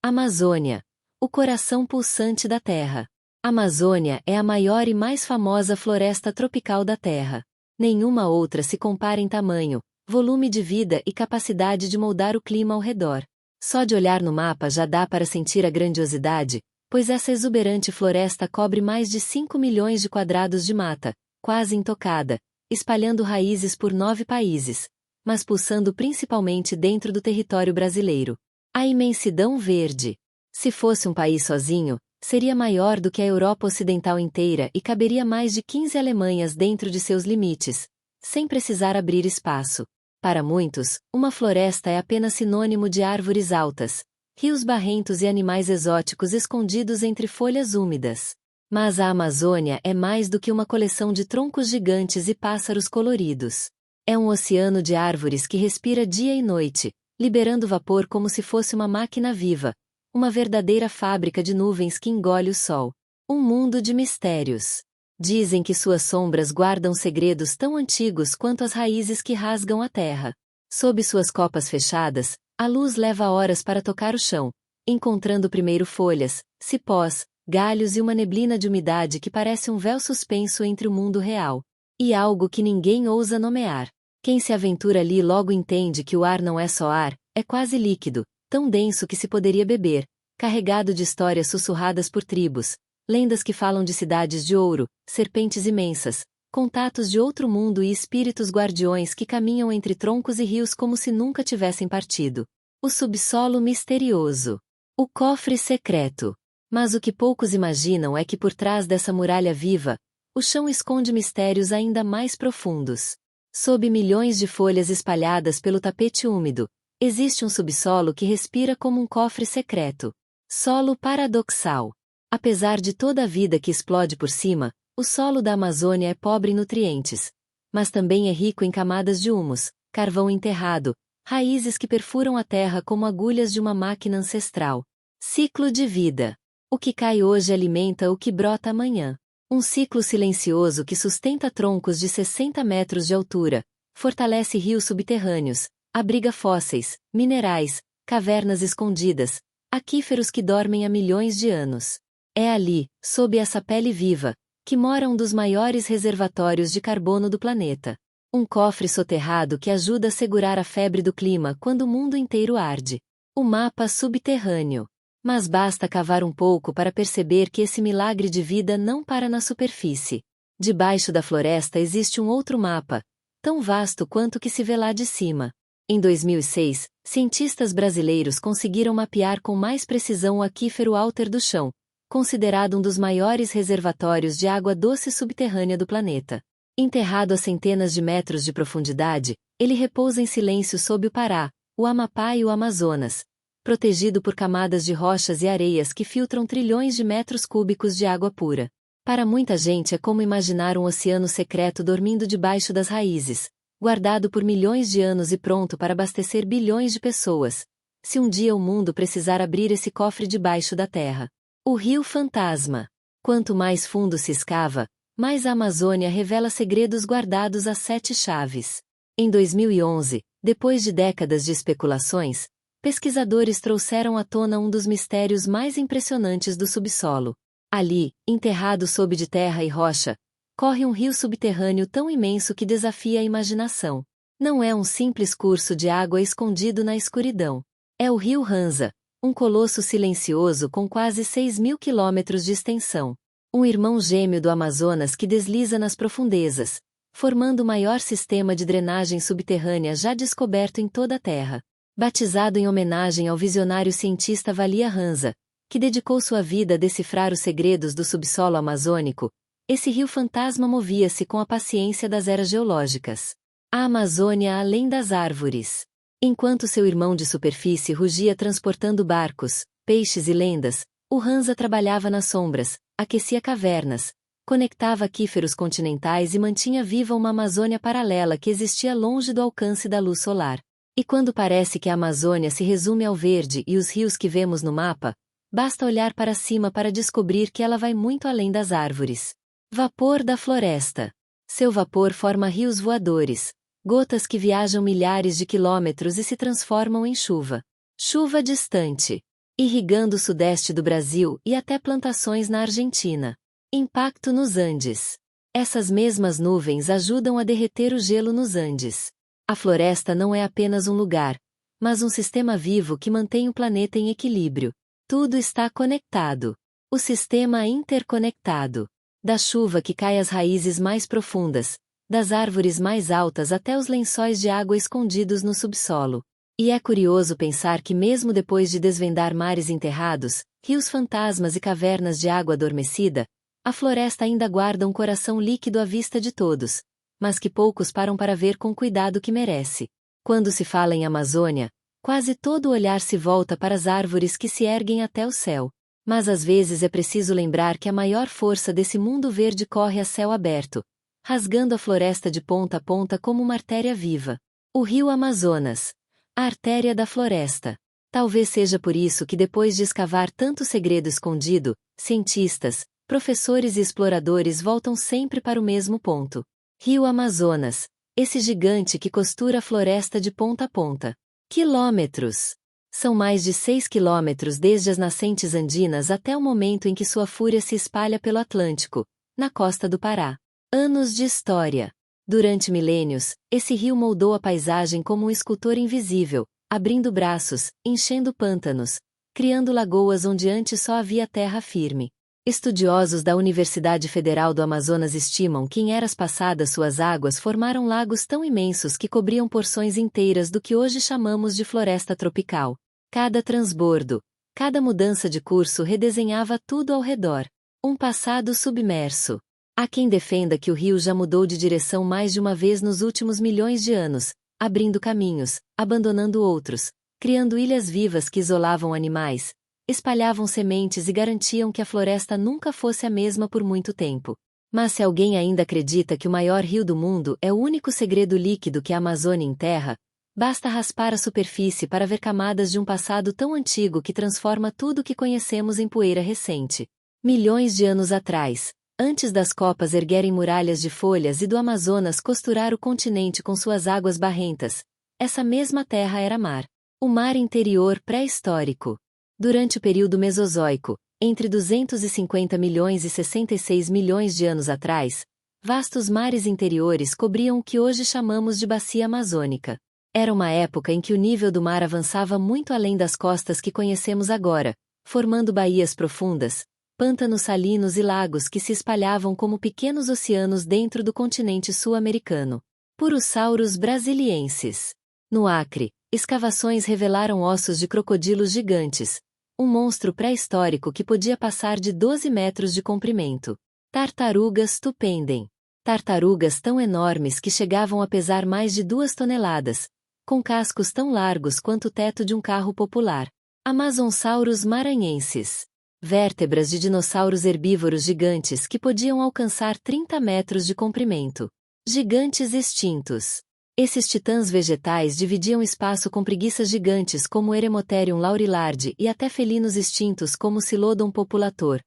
Amazônia, o coração pulsante da Terra. A Amazônia é a maior e mais famosa floresta tropical da Terra. Nenhuma outra se compara em tamanho, volume de vida e capacidade de moldar o clima ao redor. Só de olhar no mapa já dá para sentir a grandiosidade, pois essa exuberante floresta cobre mais de 5 milhões de quadrados de mata, quase intocada, espalhando raízes por 9 países, mas pulsando principalmente dentro do território brasileiro. A imensidão verde. Se fosse um país sozinho, seria maior do que a Europa Ocidental inteira e caberia mais de 15 Alemanhas dentro de seus limites, sem precisar abrir espaço. Para muitos, uma floresta é apenas sinônimo de árvores altas, rios barrentos e animais exóticos escondidos entre folhas úmidas. Mas a Amazônia é mais do que uma coleção de troncos gigantes e pássaros coloridos. É um oceano de árvores que respira dia e noite, liberando vapor como se fosse uma máquina viva, uma verdadeira fábrica de nuvens que engole o sol. Um mundo de mistérios. Dizem que suas sombras guardam segredos tão antigos quanto as raízes que rasgam a terra. Sob suas copas fechadas, a luz leva horas para tocar o chão, encontrando primeiro folhas, cipós, galhos e uma neblina de umidade que parece um véu suspenso entre o mundo real e algo que ninguém ousa nomear. Quem se aventura ali logo entende que o ar não é só ar, é quase líquido, tão denso que se poderia beber, carregado de histórias sussurradas por tribos, lendas que falam de cidades de ouro, serpentes imensas, contatos de outro mundo e espíritos guardiões que caminham entre troncos e rios como se nunca tivessem partido. O subsolo misterioso. O cofre secreto. Mas o que poucos imaginam é que por trás dessa muralha viva, o chão esconde mistérios ainda mais profundos. Sob milhões de folhas espalhadas pelo tapete úmido, existe um subsolo que respira como um cofre secreto. Solo paradoxal. Apesar de toda a vida que explode por cima, o solo da Amazônia é pobre em nutrientes, mas também é rico em camadas de humus, carvão enterrado, raízes que perfuram a terra como agulhas de uma máquina ancestral. Ciclo de vida. O que cai hoje alimenta o que brota amanhã. Um ciclo silencioso que sustenta troncos de 60 metros de altura, fortalece rios subterrâneos, abriga fósseis, minerais, cavernas escondidas, aquíferos que dormem há milhões de anos. É ali, sob essa pele viva, que mora um dos maiores reservatórios de carbono do planeta. Um cofre soterrado que ajuda a segurar a febre do clima quando o mundo inteiro arde. O mapa subterrâneo. Mas basta cavar um pouco para perceber que esse milagre de vida não para na superfície. Debaixo da floresta existe um outro mapa, tão vasto quanto o que se vê lá de cima. Em 2006, cientistas brasileiros conseguiram mapear com mais precisão o aquífero Alter do Chão, considerado um dos maiores reservatórios de água doce subterrânea do planeta. Enterrado a centenas de metros de profundidade, ele repousa em silêncio sob o Pará, o Amapá e o Amazonas, protegido por camadas de rochas e areias que filtram trilhões de metros cúbicos de água pura. Para muita gente é como imaginar um oceano secreto dormindo debaixo das raízes, guardado por milhões de anos e pronto para abastecer bilhões de pessoas, se um dia o mundo precisar abrir esse cofre debaixo da terra. O Rio Fantasma. Quanto mais fundo se escava, mais a Amazônia revela segredos guardados a 7 chaves. Em 2011, depois de décadas de especulações, pesquisadores trouxeram à tona um dos mistérios mais impressionantes do subsolo. Ali, enterrado sob de terra e rocha, corre um rio subterrâneo tão imenso que desafia a imaginação. Não é um simples curso de água escondido na escuridão. É o rio Ranza, um colosso silencioso com quase 6.000 quilômetros de extensão. Um irmão gêmeo do Amazonas que desliza nas profundezas, formando o maior sistema de drenagem subterrânea já descoberto em toda a Terra. Batizado em homenagem ao visionário cientista Valia Ranza, que dedicou sua vida a decifrar os segredos do subsolo amazônico, esse rio fantasma movia-se com a paciência das eras geológicas. A Amazônia além das árvores. Enquanto seu irmão de superfície rugia transportando barcos, peixes e lendas, o Ranza trabalhava nas sombras, aquecia cavernas, conectava aquíferos continentais e mantinha viva uma Amazônia paralela que existia longe do alcance da luz solar. E quando parece que a Amazônia se resume ao verde e os rios que vemos no mapa, basta olhar para cima para descobrir que ela vai muito além das árvores. Vapor da floresta. Seu vapor forma rios voadores, gotas que viajam milhares de quilômetros e se transformam em chuva. Chuva distante. irrigando o sudeste do Brasil e até plantações na Argentina. Impacto nos Andes. Essas mesmas nuvens ajudam a derreter o gelo nos Andes. A floresta não é apenas um lugar, mas um sistema vivo que mantém o planeta em equilíbrio. Tudo está conectado. O sistema interconectado. Da chuva que cai às raízes mais profundas, das árvores mais altas até os lençóis de água escondidos no subsolo. E é curioso pensar que mesmo depois de desvendar mares enterrados, rios fantasmas e cavernas de água adormecida, a floresta ainda guarda um coração líquido à vista de todos, mas que poucos param para ver com o cuidado que merece. Quando se fala em Amazônia, quase todo o olhar se volta para as árvores que se erguem até o céu. Mas às vezes é preciso lembrar que a maior força desse mundo verde corre a céu aberto, rasgando a floresta de ponta a ponta como uma artéria viva. O rio Amazonas. A artéria da floresta. Talvez seja por isso que depois de escavar tanto segredo escondido, cientistas, professores e exploradores voltam sempre para o mesmo ponto. Rio Amazonas. Esse gigante que costura a floresta de ponta a ponta. Quilômetros. São mais de 6 quilômetros desde as nascentes andinas até o momento em que sua fúria se espalha pelo Atlântico, na costa do Pará. Anos de história. Durante milênios, esse rio moldou a paisagem como um escultor invisível, abrindo braços, enchendo pântanos, criando lagoas onde antes só havia terra firme. Estudiosos da Universidade Federal do Amazonas estimam que em eras passadas suas águas formaram lagos tão imensos que cobriam porções inteiras do que hoje chamamos de floresta tropical. Cada transbordo, cada mudança de curso redesenhava tudo ao redor. Um passado submerso. Há quem defenda que o rio já mudou de direção mais de uma vez nos últimos milhões de anos, abrindo caminhos, abandonando outros, criando ilhas vivas que isolavam animais, espalhavam sementes e garantiam que a floresta nunca fosse a mesma por muito tempo. Mas se alguém ainda acredita que o maior rio do mundo é o único segredo líquido que a Amazônia enterra, basta raspar a superfície para ver camadas de um passado tão antigo que transforma tudo o que conhecemos em poeira recente. Milhões de anos atrás, antes das copas erguerem muralhas de folhas e do Amazonas costurar o continente com suas águas barrentas, essa mesma terra era mar. O mar interior pré-histórico. Durante o período Mesozoico, entre 250 milhões e 66 milhões de anos atrás, vastos mares interiores cobriam o que hoje chamamos de Bacia Amazônica. Era uma época em que o nível do mar avançava muito além das costas que conhecemos agora, formando baías profundas, pântanos salinos e lagos que se espalhavam como pequenos oceanos dentro do continente sul-americano. Purosaurus brasiliensis. No Acre, escavações revelaram ossos de crocodilos gigantes, um monstro pré-histórico que podia passar de 12 metros de comprimento. Tartarugas tupendem. Tartarugas tão enormes que chegavam a pesar mais de 2 toneladas, com cascos tão largos quanto o teto de um carro popular. Amazonsaurus maranhenses. Vértebras de dinossauros herbívoros gigantes que podiam alcançar 30 metros de comprimento. Gigantes extintos. Esses titãs vegetais dividiam espaço com preguiças gigantes como o Eremotherium laurillardi e até felinos extintos como o Silodon populator,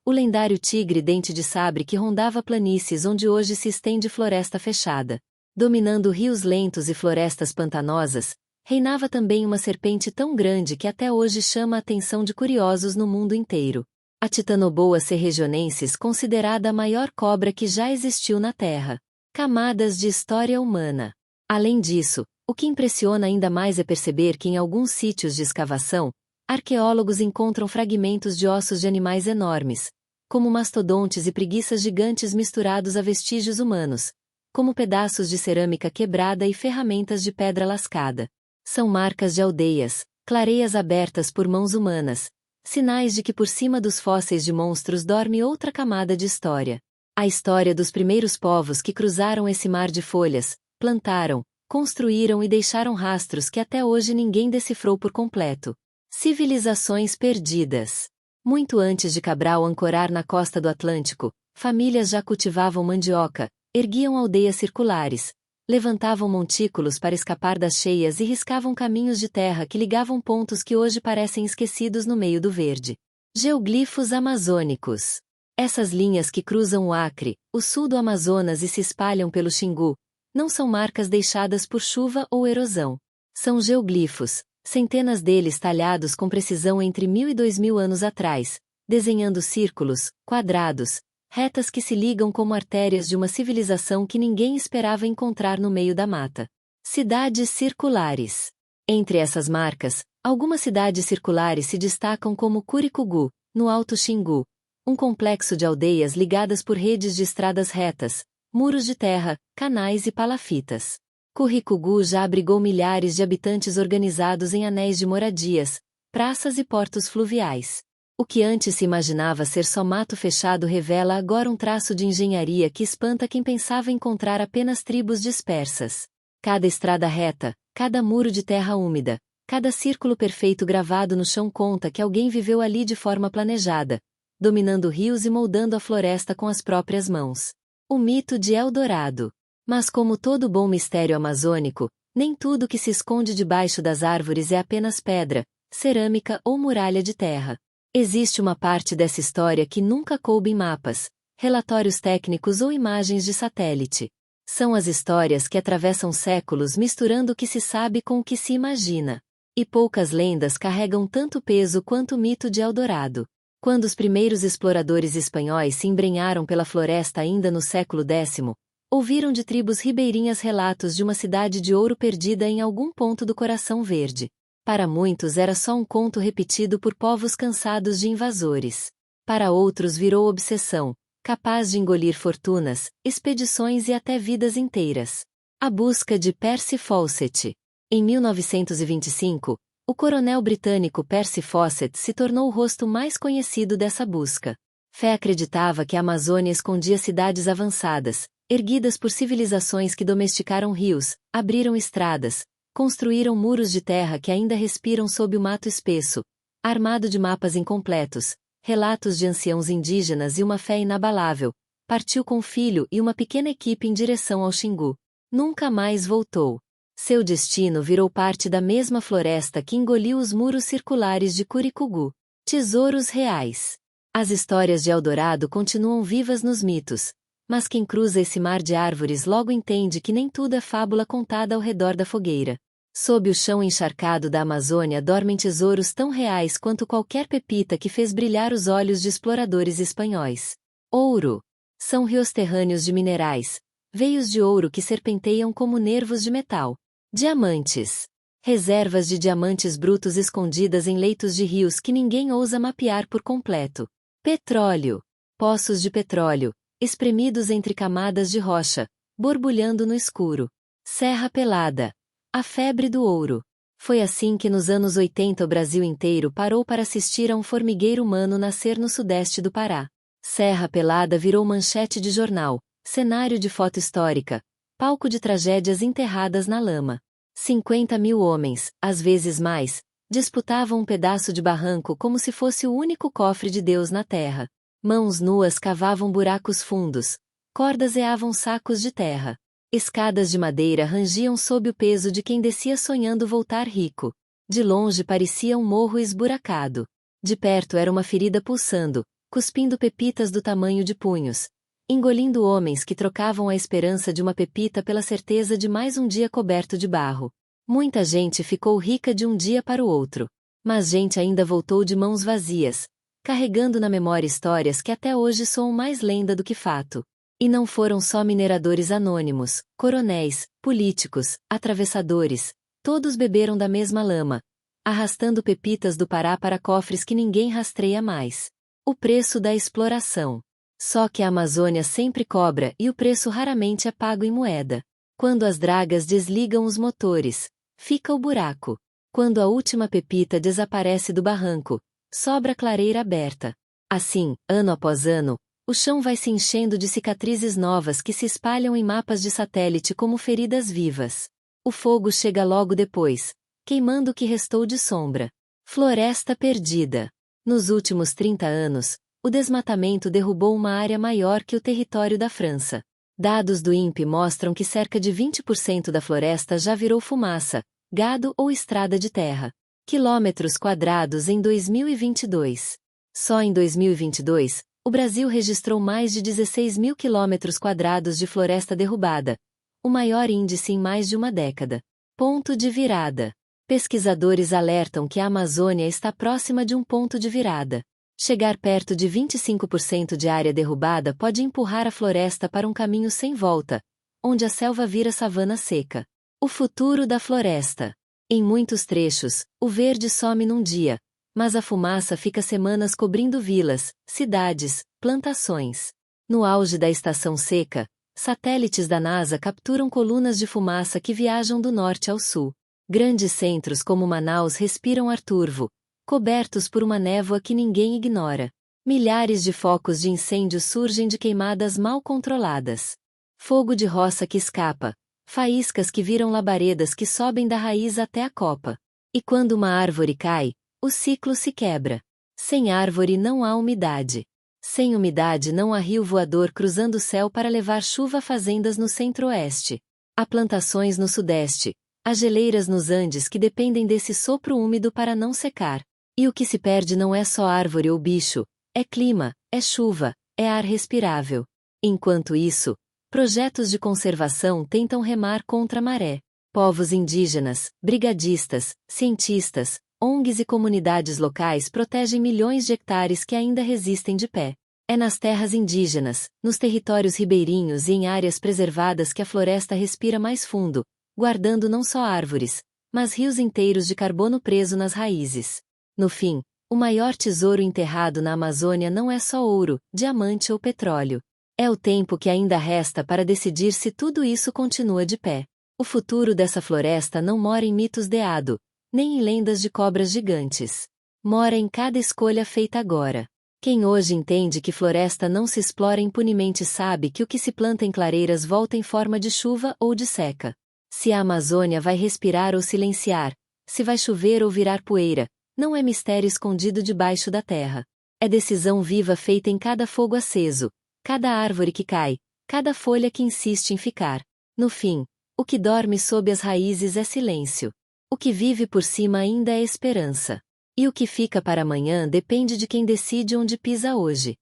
o lendário tigre dente de sabre que rondava planícies onde hoje se estende floresta fechada. Dominando rios lentos e florestas pantanosas, reinava também uma serpente tão grande que até hoje chama a atenção de curiosos no mundo inteiro. A Titanoboa serregionensis, considerada a maior cobra que já existiu na Terra. Camadas de história humana. Além disso, o que impressiona ainda mais é perceber que em alguns sítios de escavação, arqueólogos encontram fragmentos de ossos de animais enormes, como mastodontes e preguiças gigantes misturados a vestígios humanos, como pedaços de cerâmica quebrada e ferramentas de pedra lascada. São marcas de aldeias, clareias abertas por mãos humanas, sinais de que por cima dos fósseis de monstros dorme outra camada de história. A história dos primeiros povos que cruzaram esse mar de folhas, plantaram, construíram e deixaram rastros que até hoje ninguém decifrou por completo. Civilizações perdidas. Muito antes de Cabral ancorar na costa do Atlântico, famílias já cultivavam mandioca, erguiam aldeias circulares, levantavam montículos para escapar das cheias e riscavam caminhos de terra que ligavam pontos que hoje parecem esquecidos no meio do verde. Geoglifos amazônicos. Essas linhas que cruzam o Acre, o sul do Amazonas e se espalham pelo Xingu, não são marcas deixadas por chuva ou erosão. São geoglifos, Centenas deles talhados com precisão entre 1000 e 2000 anos atrás, desenhando círculos, quadrados, retas que se ligam como artérias de uma civilização que ninguém esperava encontrar no meio da mata. Cidades circulares. Entre essas marcas, algumas cidades circulares se destacam como Curicugú, no Alto Xingu, um complexo de aldeias ligadas por redes de estradas retas, muros de terra, canais e palafitas. Curicugú já abrigou milhares de habitantes organizados em anéis de moradias, praças e portos fluviais. O que antes se imaginava ser só mato fechado revela agora um traço de engenharia que espanta quem pensava encontrar apenas tribos dispersas. Cada estrada reta, cada muro de terra úmida, cada círculo perfeito gravado no chão conta que alguém viveu ali de forma planejada, dominando rios e moldando a floresta com as próprias mãos. O mito de Eldorado. Mas como todo bom mistério amazônico, nem tudo que se esconde debaixo das árvores é apenas pedra, cerâmica ou muralha de terra. Existe uma parte dessa história que nunca coube em mapas, relatórios técnicos ou imagens de satélite. São as histórias que atravessam séculos misturando o que se sabe com o que se imagina. E poucas lendas carregam tanto peso quanto o mito de Eldorado. Quando os primeiros exploradores espanhóis se embrenharam pela floresta ainda no século X, ouviram de tribos ribeirinhas relatos de uma cidade de ouro perdida em algum ponto do coração verde. Para muitos era só um conto repetido por povos cansados de invasores. Para outros virou obsessão, capaz de engolir fortunas, expedições e até vidas inteiras. A busca de Percy Fawcett. Em 1925, o coronel britânico Percy Fawcett se tornou o rosto mais conhecido dessa busca. Fé acreditava que a Amazônia escondia cidades avançadas, erguidas por civilizações que domesticaram rios, abriram estradas, construíram muros de terra que ainda respiram sob o mato espesso, armado de mapas incompletos, relatos de anciãos indígenas e uma fé inabalável, partiu com o filho e uma pequena equipe em direção ao Xingu. Nunca mais voltou. Seu destino virou parte da mesma floresta que engoliu os muros circulares de Curicugú. Tesouros reais. As histórias de Eldorado continuam vivas nos mitos, mas quem cruza esse mar de árvores logo entende que nem tudo é fábula contada ao redor da fogueira. Sob o chão encharcado da Amazônia dormem tesouros tão reais quanto qualquer pepita que fez brilhar os olhos de exploradores espanhóis. Ouro. São rios terrâneos de minerais, veios de ouro que serpenteiam como nervos de metal. Diamantes. Reservas de diamantes brutos escondidas em leitos de rios que ninguém ousa mapear por completo. Petróleo. Poços de petróleo, espremidos entre camadas de rocha, borbulhando no escuro. Serra Pelada. A febre do ouro. Foi assim que nos anos 80 o Brasil inteiro parou para assistir a um formigueiro humano nascer no sudeste do Pará. Serra Pelada virou manchete de jornal, cenário de foto histórica, palco de tragédias enterradas na lama. 50.000 homens, às vezes mais, disputavam um pedaço de barranco como se fosse o único cofre de Deus na terra. Mãos nuas cavavam buracos fundos, cordas eavam sacos de terra. Escadas de madeira rangiam sob o peso de quem descia sonhando voltar rico. De longe parecia um morro esburacado. De perto era uma ferida pulsando, cuspindo pepitas do tamanho de punhos, engolindo homens que trocavam a esperança de uma pepita pela certeza de mais um dia coberto de barro. Muita gente ficou rica de um dia para o outro. Mas gente ainda voltou de mãos vazias, carregando na memória histórias que até hoje soam mais lenda do que fato. E não foram só mineradores anônimos, coronéis, políticos, atravessadores, todos beberam da mesma lama, arrastando pepitas do Pará para cofres que ninguém rastreia mais. O preço da exploração. Só que a Amazônia sempre cobra e o preço raramente é pago em moeda. Quando as dragas desligam os motores, fica o buraco. Quando a última pepita desaparece do barranco, sobra a clareira aberta. Assim, ano após ano, o chão vai se enchendo de cicatrizes novas que se espalham em mapas de satélite como feridas vivas. O fogo chega logo depois, queimando o que restou de sombra. Floresta perdida. Nos últimos 30 anos, o desmatamento derrubou uma área maior que o território da França. Dados do INPE mostram que cerca de 20% da floresta já virou fumaça, gado ou estrada de terra. Quilômetros quadrados em 2022. Só em 2022, o Brasil registrou mais de 16.000 quilômetros quadrados de floresta derrubada, o maior índice em mais de uma década. Ponto de virada. Pesquisadores alertam que a Amazônia está próxima de um ponto de virada. Chegar perto de 25% de área derrubada pode empurrar a floresta para um caminho sem volta, onde a selva vira savana seca. O futuro da floresta. Em muitos trechos, o verde some num dia, mas a fumaça fica semanas cobrindo vilas, cidades, plantações. No auge da estação seca, satélites da NASA capturam colunas de fumaça que viajam do norte ao sul. Grandes centros como Manaus respiram ar turvo, cobertos por uma névoa que ninguém ignora. Milhares de focos de incêndio surgem de queimadas mal controladas. Fogo de roça que escapa, faíscas que viram labaredas que sobem da raiz até a copa. E quando uma árvore cai, o ciclo se quebra. Sem árvore não há umidade. Sem umidade não há rio voador cruzando o céu para levar chuva a fazendas no centro-oeste. Há plantações no sudeste. Há geleiras nos Andes que dependem desse sopro úmido para não secar. E o que se perde não é só árvore ou bicho, é clima, é chuva, é ar respirável. Enquanto isso, projetos de conservação tentam remar contra a maré. Povos indígenas, brigadistas, cientistas, ONGs e comunidades locais protegem milhões de hectares que ainda resistem de pé. É nas terras indígenas, nos territórios ribeirinhos e em áreas preservadas que a floresta respira mais fundo, guardando não só árvores, mas rios inteiros de carbono preso nas raízes. No fim, o maior tesouro enterrado na Amazônia não é só ouro, diamante ou petróleo. É o tempo que ainda resta para decidir se tudo isso continua de pé. O futuro dessa floresta não mora em mitos de Ado, nem em lendas de cobras gigantes. Mora em cada escolha feita agora. Quem hoje entende que floresta não se explora impunemente sabe que o que se planta em clareiras volta em forma de chuva ou de seca. Se a Amazônia vai respirar ou silenciar, se vai chover ou virar poeira, não é mistério escondido debaixo da terra. É decisão viva feita em cada fogo aceso, cada árvore que cai, cada folha que insiste em ficar. No fim, o que dorme sob as raízes é silêncio. O que vive por cima ainda é esperança. E o que fica para amanhã depende de quem decide onde pisa hoje.